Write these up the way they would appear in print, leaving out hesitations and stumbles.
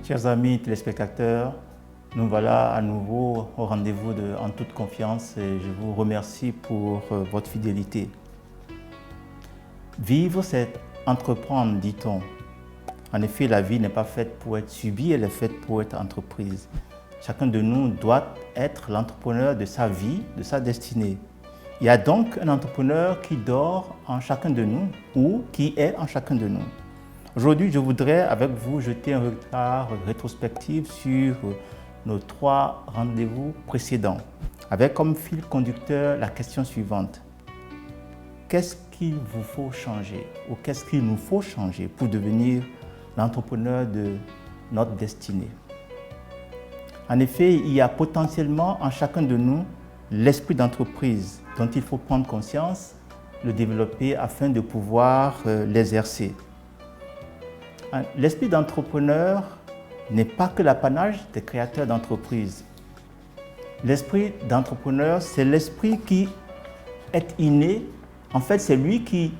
Chers amis téléspectateurs, nous voilà à nouveau au rendez-vous En toute confiance et je vous remercie pour votre fidélité. Vivre, c'est entreprendre, dit-on. En effet, la vie n'est pas faite pour être subie, elle est faite pour être entreprise. Chacun de nous doit être l'entrepreneur de sa vie, de sa destinée. Il y a donc un entrepreneur qui dort en chacun de nous ou qui est en chacun de nous. Aujourd'hui, je voudrais avec vous jeter un regard rétrospectif sur nos 3 rendez-vous précédents, avec comme fil conducteur la question suivante. Qu'est-ce qu'il vous faut changer ou qu'est-ce qu'il nous faut changer pour devenir l'entrepreneur de notre destinée? En effet, il y a potentiellement en chacun de nous l'esprit d'entreprise dont il faut prendre conscience, le développer afin de pouvoir l'exercer. L'esprit d'entrepreneur n'est pas que l'apanage des créateurs d'entreprises. L'esprit d'entrepreneur, c'est l'esprit qui est inné. En fait, c'est lui qui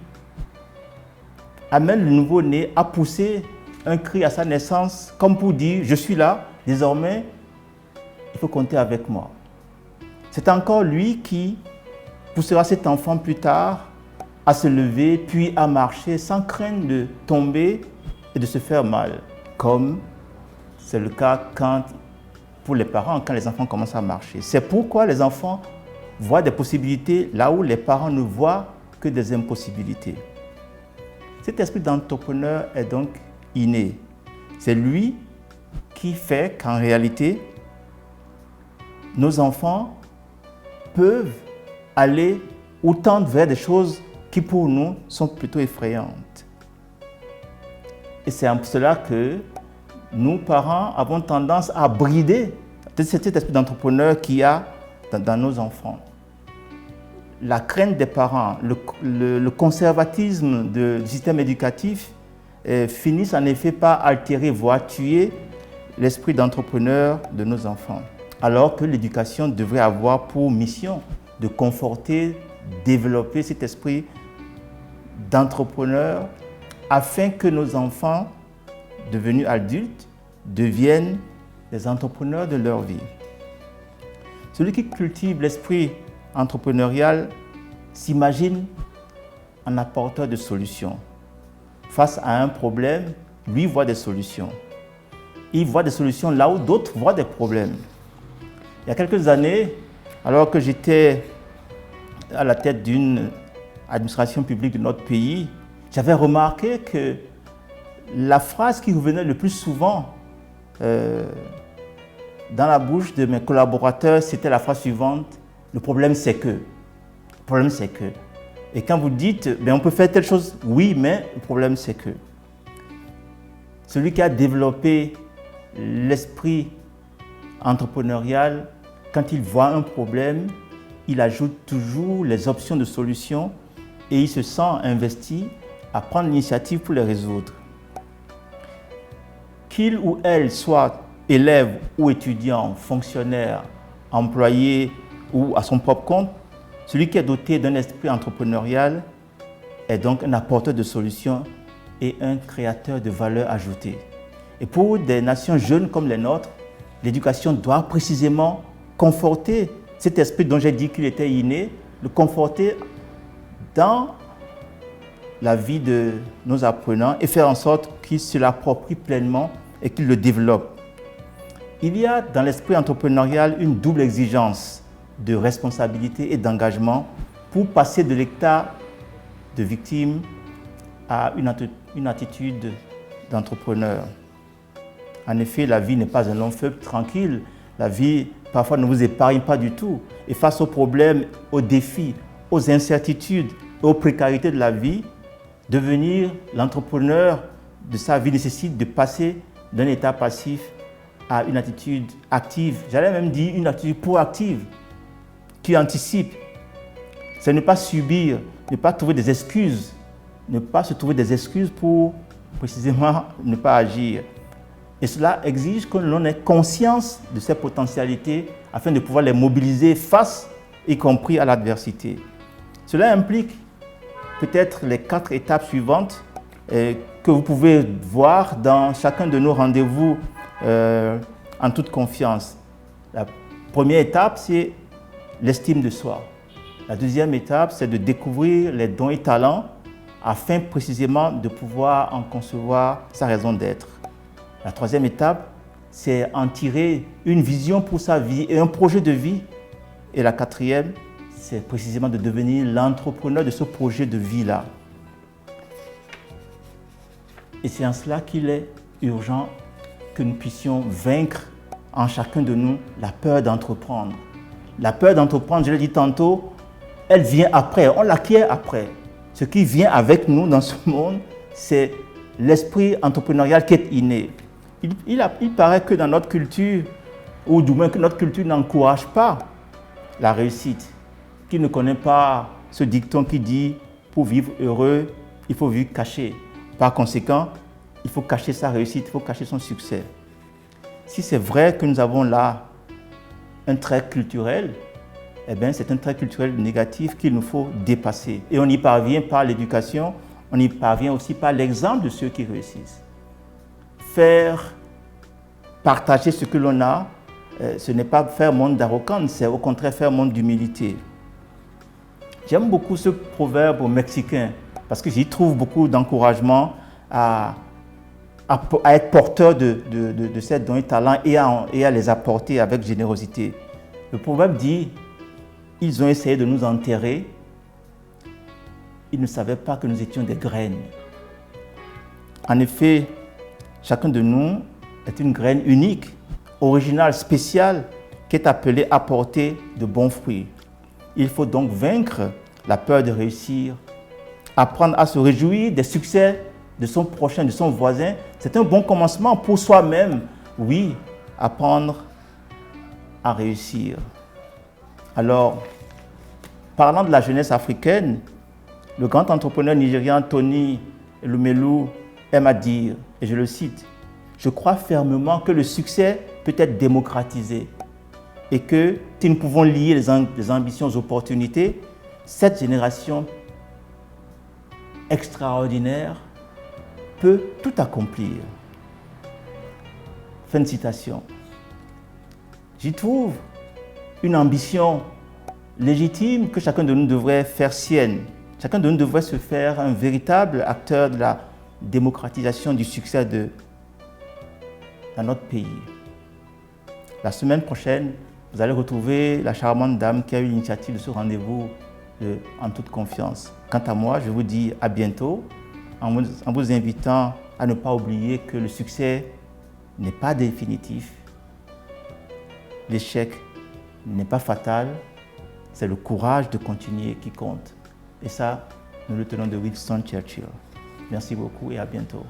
amène le nouveau-né à pousser un cri à sa naissance, comme pour dire « je suis là, désormais, il faut compter avec moi ». C'est encore lui qui poussera cet enfant plus tard à se lever, puis à marcher sans crainte de tomber et de se faire mal, comme c'est le cas pour les parents quand les enfants commencent à marcher. C'est pourquoi les enfants voient des possibilités là où les parents ne voient que des impossibilités. Cet esprit d'entrepreneur est donc inné. C'est lui qui fait qu'en réalité, nos enfants peuvent aller ou tendre vers des choses qui pour nous sont plutôt effrayantes. Et c'est pour cela que nous, parents, avons tendance à brider cet esprit d'entrepreneur qu'il y a dans nos enfants. La crainte des parents, le conservatisme du système éducatif finissent en effet par altérer, voire tuer l'esprit d'entrepreneur de nos enfants. Alors que l'éducation devrait avoir pour mission de conforter, développer cet esprit d'entrepreneur afin que nos enfants, devenus adultes, deviennent des entrepreneurs de leur vie. Celui qui cultive l'esprit entrepreneurial s'imagine un apporteur de solutions. Face à un problème, lui voit des solutions. Il voit des solutions là où d'autres voient des problèmes. Il y a quelques années, alors que j'étais à la tête d'une administration publique de notre pays, j'avais remarqué que la phrase qui revenait le plus souvent dans la bouche de mes collaborateurs, c'était la phrase suivante: le problème c'est que. Le problème c'est que. Et quand vous dites, on peut faire telle chose, oui, mais le problème c'est que. Celui qui a développé l'esprit entrepreneurial, quand il voit un problème, il ajoute toujours les options de solution et il se sent investi à prendre l'initiative pour les résoudre. Qu'il ou elle soit élève ou étudiant, fonctionnaire, employé ou à son propre compte, celui qui est doté d'un esprit entrepreneurial est donc un apporteur de solutions et un créateur de valeur ajoutée. Et pour des nations jeunes comme les nôtres, l'éducation doit précisément conforter cet esprit dont j'ai dit qu'il était inné, le conforter dans la vie de nos apprenants et faire en sorte qu'ils se l'approprient pleinement et qu'ils le développent. Il y a dans l'esprit entrepreneurial une double exigence de responsabilité et d'engagement pour passer de l'état de victime à une attitude d'entrepreneur. En effet, la vie n'est pas un long fleuve tranquille. La vie, parfois, ne vous épargne pas du tout. Et face aux problèmes, aux défis, aux incertitudes et aux précarités de la vie, devenir l'entrepreneur de sa vie nécessite de passer d'un état passif à une attitude active. J'allais même dire une attitude proactive qui anticipe. C'est ne pas subir, ne pas trouver des excuses, ne pas se trouver des excuses pour précisément ne pas agir. Et cela exige que l'on ait conscience de ces potentialités afin de pouvoir les mobiliser face, y compris à l'adversité. Cela implique peut-être les 4 étapes suivantes que vous pouvez voir dans chacun de nos rendez-vous en toute confiance. La première étape, c'est l'estime de soi. La deuxième étape, c'est de découvrir les dons et talents afin précisément de pouvoir en concevoir sa raison d'être. La troisième étape, c'est en tirer une vision pour sa vie et un projet de vie. Et la quatrième, c'est précisément de devenir l'entrepreneur de ce projet de vie-là. Et c'est en cela qu'il est urgent que nous puissions vaincre en chacun de nous la peur d'entreprendre. La peur d'entreprendre, je l'ai dit tantôt, elle vient après, on l'acquiert après. Ce qui vient avec nous dans ce monde, c'est l'esprit entrepreneurial qui est inné. Il paraît que dans notre culture, ou du moins que notre culture n'encourage pas la réussite, qu'il ne connaît pas ce dicton qui dit « pour vivre heureux, il faut vivre caché ». Par conséquent, il faut cacher sa réussite, il faut cacher son succès. Si c'est vrai que nous avons là un trait culturel, eh bien c'est un trait culturel négatif qu'il nous faut dépasser. Et on y parvient par l'éducation, on y parvient aussi par l'exemple de ceux qui réussissent. Partager ce que l'on a, ce n'est pas faire montre d'arrogance, c'est au contraire faire montre d'humilité. J'aime beaucoup ce proverbe mexicain parce que j'y trouve beaucoup d'encouragement à être porteur de ces dons et talents et à les apporter avec générosité. Le proverbe dit « Ils ont essayé de nous enterrer, ils ne savaient pas que nous étions des graines. » En effet, chacun de nous est une graine unique, originale, spéciale, qui est appelée à porter de bons fruits. Il faut donc vaincre la peur de réussir, apprendre à se réjouir des succès de son prochain, de son voisin. C'est un bon commencement pour soi-même. Oui, apprendre à réussir. Alors, parlant de la jeunesse africaine, le grand entrepreneur nigérian Tony Elumelu aime à dire, et je le cite, « Je crois fermement que le succès peut être démocratisé et que si nous pouvons lier les ambitions aux opportunités, cette génération extraordinaire peut tout accomplir. » Fin de citation. J'y trouve une ambition légitime que chacun de nous devrait faire sienne. Chacun de nous devrait se faire un véritable acteur de la démocratisation du succès dans notre pays. La semaine prochaine, vous allez retrouver la charmante dame qui a eu l'initiative de ce rendez-vous en toute confiance. Quant à moi, je vous dis à bientôt en vous invitant à ne pas oublier que le succès n'est pas définitif. L'échec n'est pas fatal, c'est le courage de continuer qui compte. Et ça, nous le tenons de Winston Churchill. Merci beaucoup et à bientôt.